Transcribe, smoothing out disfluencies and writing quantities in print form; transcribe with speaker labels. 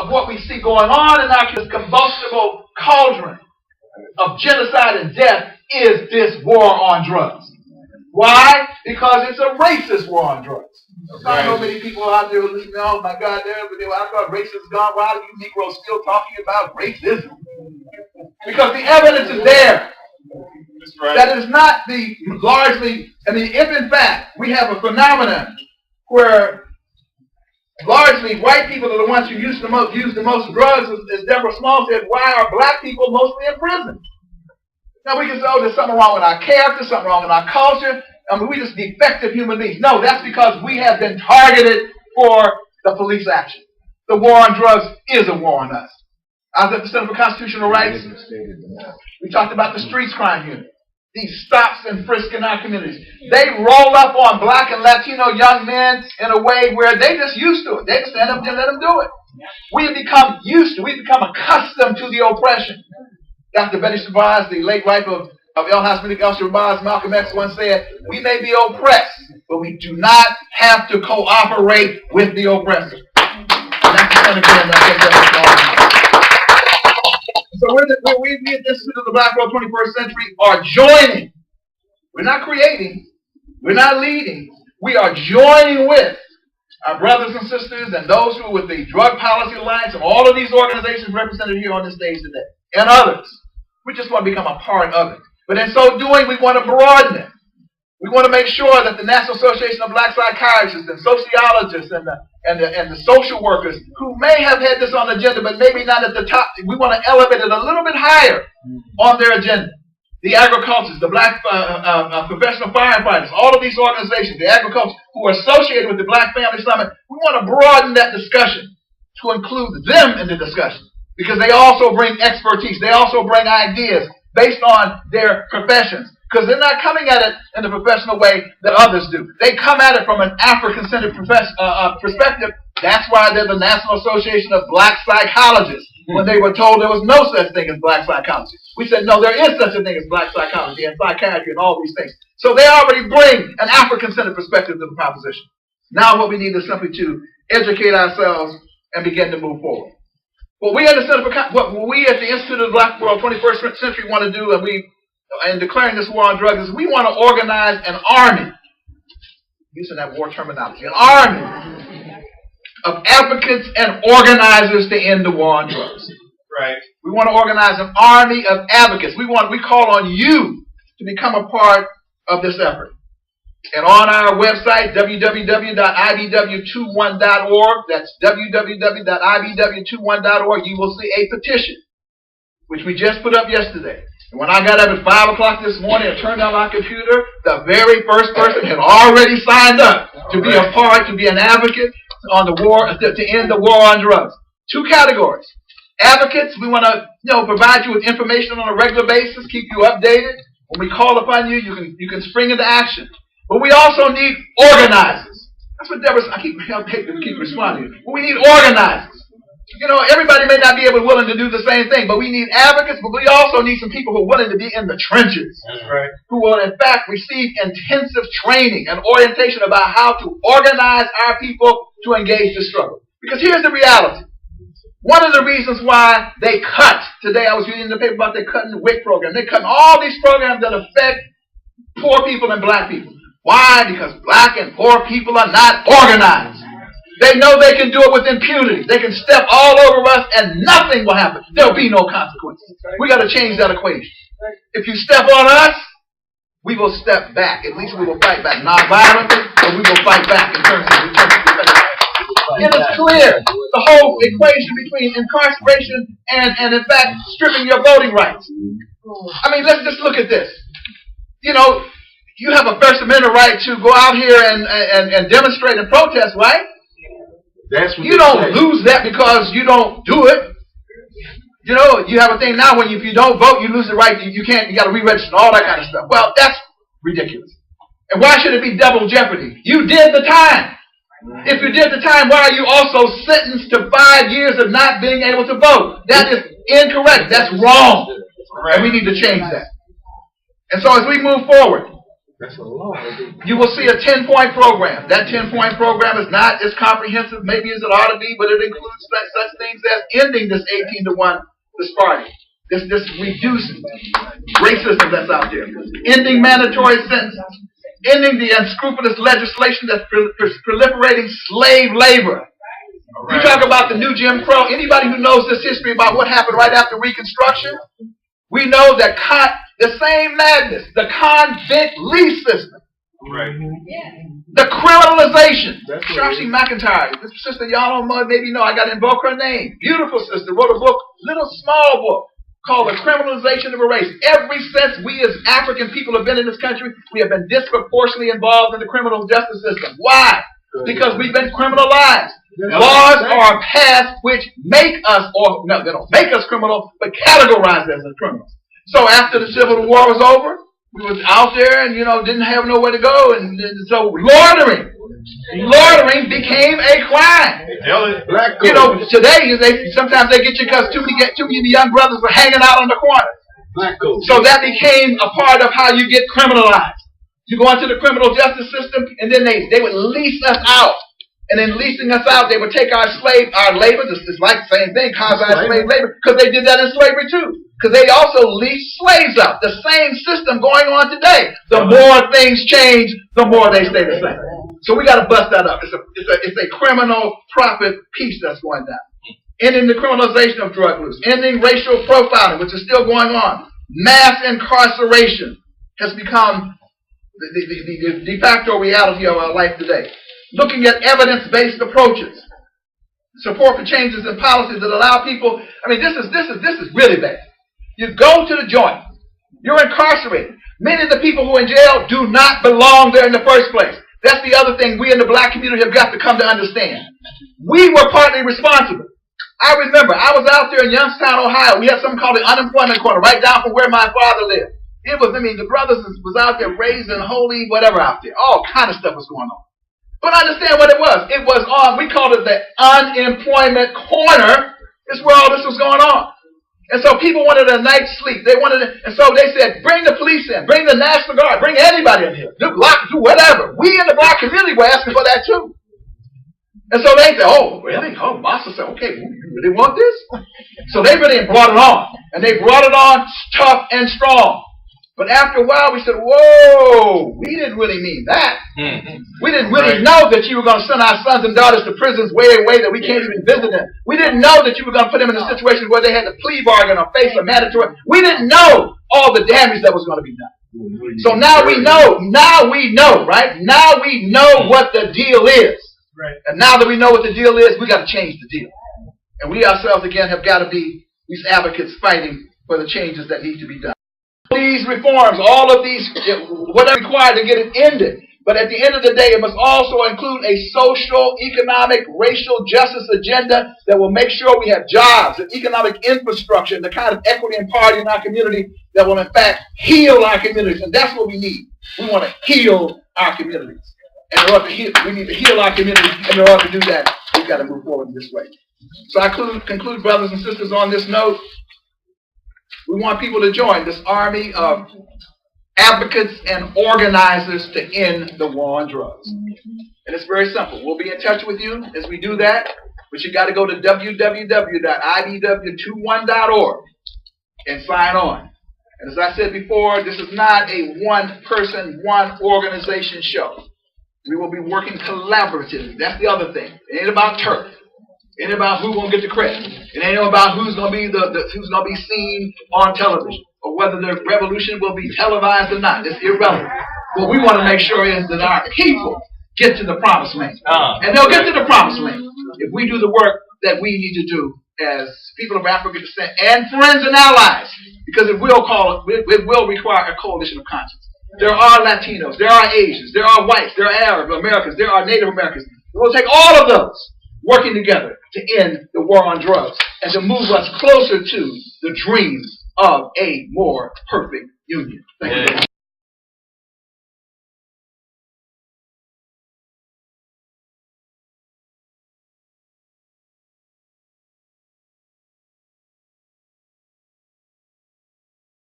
Speaker 1: of what we see going on in our this combustible cauldron of genocide and death is this war on drugs. Why? Because it's a racist war on drugs. I know many people out there listening, oh my God, I thought racism is gone. Why are you Negroes still talking about racism? Because the evidence is there. That is not the largely, if in fact we have a phenomenon where largely white people are the ones who use the most drugs, as Deborah Small said, why are black people mostly in prison? Now we can say, oh, there's something wrong with our character, something wrong with our culture. We just defective human beings. No, that's because we have been targeted for the police action. The war on drugs is a war on us. I was at the Center for Constitutional Rights. We talked about the streets crime unit. These stops and frisks in our communities. They roll up on black and Latino young men in a way where they just used to it. They just stand up and let them do it. We have become used to, we've become accustomed to the oppression. Dr. Betty Shabazz, the late wife of El Hasmini El Shabazz, Malcolm X once said, we may be oppressed, but we do not have to cooperate with the oppressor. And that's the again, so we at the Institute of the Black World 21st Century are joining. We're not creating. We're not leading. We are joining with our brothers and sisters and those who are with the Drug Policy Alliance and all of these organizations represented here on this stage today and others. We just want to become a part of it. But in so doing, we want to broaden it. We want to make sure that the National Association of Black Psychiatrists and sociologists and the social workers who may have had this on the agenda, but maybe not at the top, we want to elevate it a little bit higher on their agenda. The agriculturists, the black professional firefighters, all of these organizations, the agriculturists who are associated with the Black Family Summit, we want to broaden that discussion to include them in the discussion because they also bring expertise. They also bring ideas based on their professions. Because they're not coming at it in the professional way that others do. They come at it from an African-centered perspective. That's why they're the National Association of Black Psychologists. When they were told there was no such thing as black psychology. We said, no, there is such a thing as black psychology and psychiatry and all these things. So they already bring an African-centered perspective to the proposition. Now what we need is simply to educate ourselves and begin to move forward. What we at the Institute of the Black World 21st Century want to do, and declaring this war on drugs, is we want to organize an army, using that war terminology, an army of advocates and organizers to end the war on drugs. Right. We want to organize an army of advocates. We call on you to become a part of this effort. And on our website, www.ibw21.org, that's www.ibw21.org, you will see a petition, which we just put up yesterday. And when I got up at 5 o'clock this morning and turned on my computer, the very first person had already signed up to be a part, to be an advocate on the war, to end the war on drugs. Two categories. Advocates, we want to provide you with information on a regular basis, keep you updated. When we call upon you, you can spring into action. But we also need organizers. That's what Deborah, I keep responding. We need organizers. Everybody may not be willing to do the same thing, but we need advocates, but we also need some people who are willing to be in the trenches. That's right. Who will, in fact, receive intensive training and orientation about how to organize our people to engage the struggle. Because here's the reality. One of the reasons why they cut, today I was reading in the paper about they cutting the WIC program. They're cutting all these programs that affect poor people and black people. Why? Because black and poor people are not organized. They know they can do it with impunity. They can step all over us and nothing will happen. There'll be no consequences. We got to change that equation. If you step on us, we will step back. At least we will fight back. Non-violently, but we will fight back in terms of defense. It is clear the whole equation between incarceration and in fact, stripping your voting rights. I mean, let's just look at this. You have a First Amendment right to go out here and demonstrate and protest, right? You don't lose that because you don't do it. You have a thing now when if you don't vote, you lose the right. You got to re-register and all that kind of stuff. Well, that's ridiculous. And why should it be double jeopardy? You did the time. If you did the time, why are you also sentenced to 5 years of not being able to vote? That is incorrect. That's wrong. And we need to change that. And so as we move forward,
Speaker 2: That's a law.
Speaker 1: You will see a 10-point program. That 10-point program is not as comprehensive maybe as it ought to be, but it includes such things as ending this 18-to-1 disparity. This reducing racism that's out there. Ending mandatory sentences. Ending the unscrupulous legislation that's proliferating slave labor. You talk about the new Jim Crow. Anybody who knows this history about what happened right after Reconstruction, we know that the same madness, the convict lease system,
Speaker 2: right?
Speaker 1: The criminalization. Shashi McIntyre, this sister y'all don't maybe know. I got to invoke her name. Beautiful sister, wrote a book, little small book, called The Criminalization of a Race. Ever since we as African people have been in this country, we have been disproportionately involved in the criminal justice system. Why? Because we've been criminalized. Laws are passed which make us, or no, they don't make us criminal, but categorize us as criminals. So after the Civil War was over, we was out there and, didn't have nowhere to go. And so loitering became a crime. Today, sometimes they get you because too many of the young brothers are hanging out on the corner. So that became a part of how you get criminalized. You go into the criminal justice system, and then they would lease us out. And in leasing us out, they would take our labor. It's like the same thing, quasi-slave labor, because they did that in slavery too. Because they also leased slaves out. The same system going on today. The more things change, the more they stay the same. So we got to bust that up. It's a criminal profit piece that's going down. Ending the criminalization of drug use. Ending racial profiling, which is still going on. Mass incarceration has become the de facto reality of our life today. Looking at evidence-based approaches. Support for changes in policies that allow people. This is really bad. You go to the joint. You're incarcerated. Many of the people who are in jail do not belong there in the first place. That's the other thing we in the black community have got to come to understand. We were partly responsible. I remember I was out there in Youngstown, Ohio. We had something called the unemployment corner right down from where my father lived. The brothers was out there raising holy whatever out there. All kind of stuff was going on. But understand what it was. It was we called it the unemployment corner. Is where all this was going on. And so people wanted a night's sleep. And so they said, bring the police in, bring the National Guard, bring anybody in here, do whatever. We in the black community were asking for that too. And so they said, oh, really? Oh, Master said, okay, you really want this? So they really brought it on. And they brought it on tough and strong. But after a while, we said, whoa, we didn't really mean that. We didn't really know that you were going to send our sons and daughters to prisons way away that we can't even visit them. We didn't know that you were going to put them in a situation where they had to plea bargain or face a mandatory. We didn't know all the damage that was going to be done. So now we know. Now we know, right? Now we know what the deal is. And now that we know what the deal is, we got to change the deal. And we ourselves, again, have got to be these advocates fighting for the changes that need to be done. These reforms, all of these, whatever required to get it ended. But at the end of the day, it must also include a social, economic, racial justice agenda that will make sure we have jobs and economic infrastructure and the kind of equity and parity in our community that will, in fact, heal our communities. And that's what we need. We want to heal our communities. And in order to heal, we need to heal our communities. And in order to do that, we've got to move forward in this way. So I conclude, brothers and sisters, on this note. We want people to join this army of advocates and organizers to end the war on drugs. And it's very simple. We'll be in touch with you as we do that, but you got to go to www.idw21.org and sign on. And as I said before, this is not a one-person, one-organization show. We will be working collaboratively. That's the other thing. It ain't about turf. It ain't about who's gonna get the credit. It ain't about who's gonna be who's gonna be seen on television or whether the revolution will be televised or not. It's irrelevant. What we want to make sure is that our people get to the promised land, and they'll get to the promised land if we do the work that we need to do as people of African descent and friends and allies, because it will require a coalition of conscience. There are Latinos, there are Asians, there are whites, there are Arab Americans, there are Native Americans. We'll take all of those working together to end the war on drugs and to move us closer to the dreams of a more perfect union. Thank you.